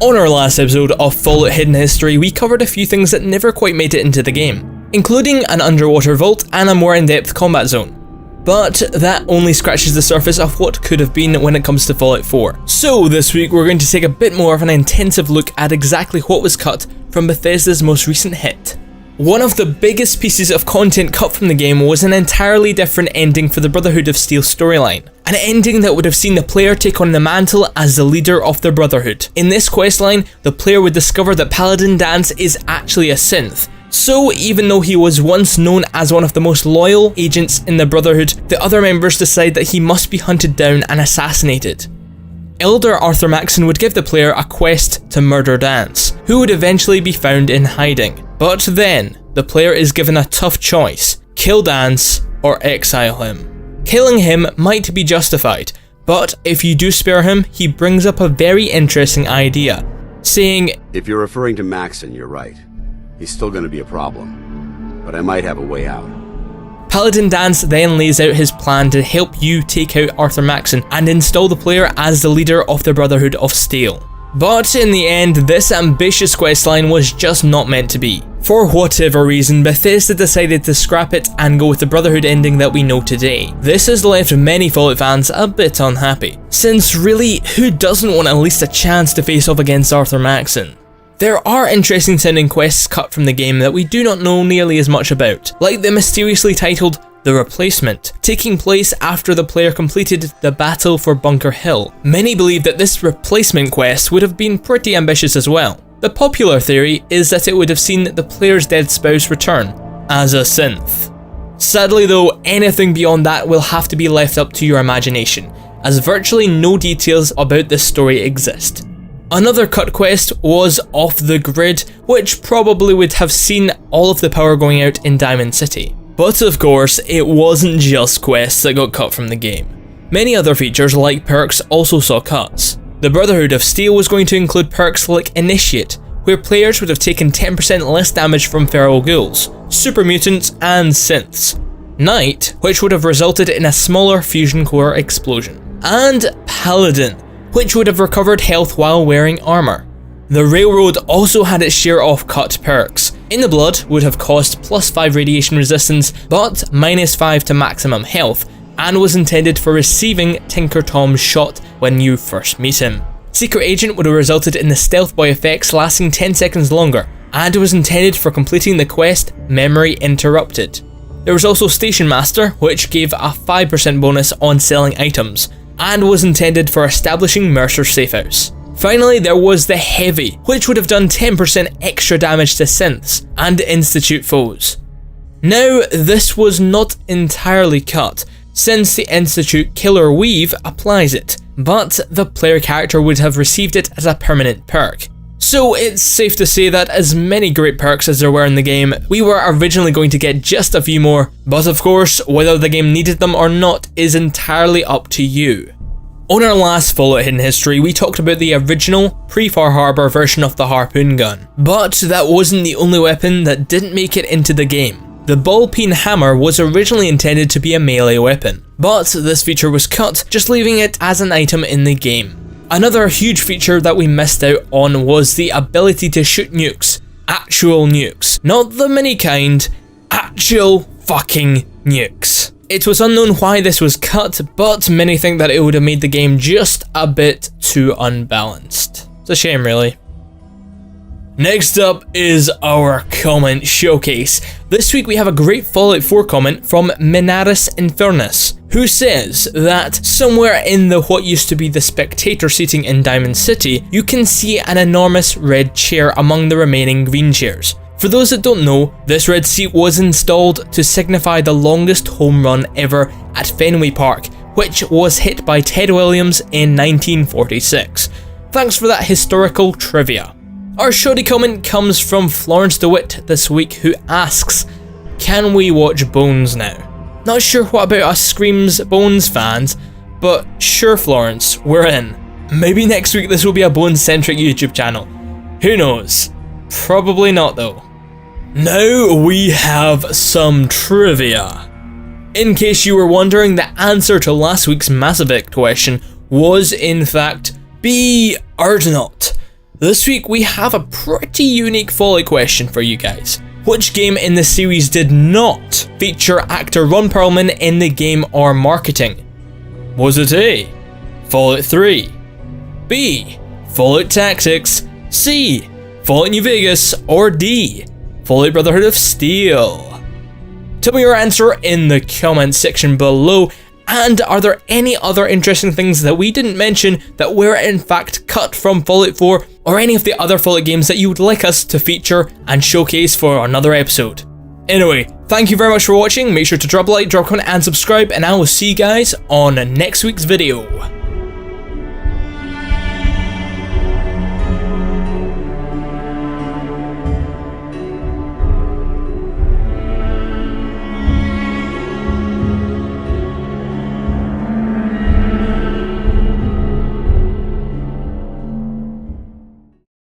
On our last episode of Fallout Hidden History, we covered a few things that never quite made it into the game, including an underwater vault and a more in-depth combat zone. But that only scratches the surface of what could have been when it comes to Fallout 4. So this week we're going to take a bit more of an intensive look at exactly what was cut from Bethesda's most recent hit. One of the biggest pieces of content cut from the game was an entirely different ending for the Brotherhood of Steel storyline. An ending that would have seen the player take on the mantle as the leader of the Brotherhood. In this questline, the player would discover that Paladin Danse is actually a synth. So even though he was once known as one of the most loyal agents in the Brotherhood, the other members decide that he must be hunted down and assassinated. Elder Arthur Maxson would give the player a quest to murder Danse, who would eventually be found in hiding. But then, the player is given a tough choice: kill Danse or exile him. Killing him might be justified, but if you do spare him, he brings up a very interesting idea, saying, "If you're referring to Maxson, you're right. He's still going to be a problem, but I might have a way out." Paladin Danse then lays out his plan to help you take out Arthur Maxson and install the player as the leader of the Brotherhood of Steel. But in the end, this ambitious questline was just not meant to be. For whatever reason, Bethesda decided to scrap it and go with the Brotherhood ending that we know today. This has left many Fallout fans a bit unhappy, since really, who doesn't want at least a chance to face off against Arthur Maxson? There are interesting sounding quests cut from the game that we do not know nearly as much about, like the mysteriously titled The Replacement, taking place after the player completed the battle for Bunker Hill. Many believe that this replacement quest would have been pretty ambitious as well. The popular theory is that it would have seen the player's dead spouse return as a synth. Sadly though, anything beyond that will have to be left up to your imagination, as virtually no details about this story exist. Another cut quest was Off the Grid, which probably would have seen all of the power going out in Diamond City. But of course, it wasn't just quests that got cut from the game. Many other features like perks also saw cuts. The Brotherhood of Steel was going to include perks like Initiate, where players would have taken 10% less damage from feral ghouls, super mutants and synths. Night, which would have resulted in a smaller fusion core explosion. And Paladin, which would have recovered health while wearing armor. The Railroad also had its share of cut perks. In the Blood would have cost +5 radiation resistance, but -5 to maximum health, and was intended for receiving Tinker Tom's shot when you first meet him. Secret Agent would have resulted in the Stealth Boy effects lasting 10 seconds longer, and was intended for completing the quest Memory Interrupted. There was also Station Master, which gave a 5% bonus on selling items, and was intended for establishing Mercer's safehouse. Finally, there was the Heavy, which would have done 10% extra damage to synths and Institute foes. Now, this was not entirely cut, since the Institute Killer Weave applies it, but the player character would have received it as a permanent perk. So it's safe to say that as many great perks as there were in the game, we were originally going to get just a few more, but of course, whether the game needed them or not is entirely up to you. On our last Fallout Hidden History, we talked about the original, pre-Far Harbor version of the harpoon gun. But that wasn't the only weapon that didn't make it into the game. The ball-peen hammer was originally intended to be a melee weapon, but this feature was cut, just leaving it as an item in the game. Another huge feature that we missed out on was the ability to shoot nukes. Actual nukes. Not the mini kind, actual fucking nukes. It was unknown why this was cut, but many think that it would have made the game just a bit too unbalanced. It's a shame, really. Next up is our comment showcase. This week we have a great Fallout 4 comment from Minaris Infernus, who says that somewhere in the what used to be the spectator seating in Diamond City, you can see an enormous red chair among the remaining green chairs. For those that don't know, this red seat was installed to signify the longest home run ever at Fenway Park, which was hit by Ted Williams in 1946. Thanks for that historical trivia. Our shoddy comment comes from Florence DeWitt this week, who asks, "Can we watch Bones now?" Not sure what about us Screams Bones fans, but sure Florence, we're in. Maybe next week this will be a Bones-centric YouTube channel. Who knows? Probably not though. Now we have some trivia. In case you were wondering, the answer to last week's Mass Effect question was in fact B. Ardnot. This week we have a pretty unique Fallout question for you guys. Which game in the series did not feature actor Ron Perlman in the game or marketing? Was it A, Fallout 3, B, Fallout Tactics, C, Fallout New Vegas, or D, Fallout Brotherhood of Steel? Tell me your answer in the comment section below, and are there any other interesting things that we didn't mention that were in fact cut from Fallout 4, or any of the other Fallout games that you would like us to feature and showcase for another episode? Anyway, thank you very much for watching, make sure to drop a like, drop a comment and subscribe, and I will see you guys on next week's video.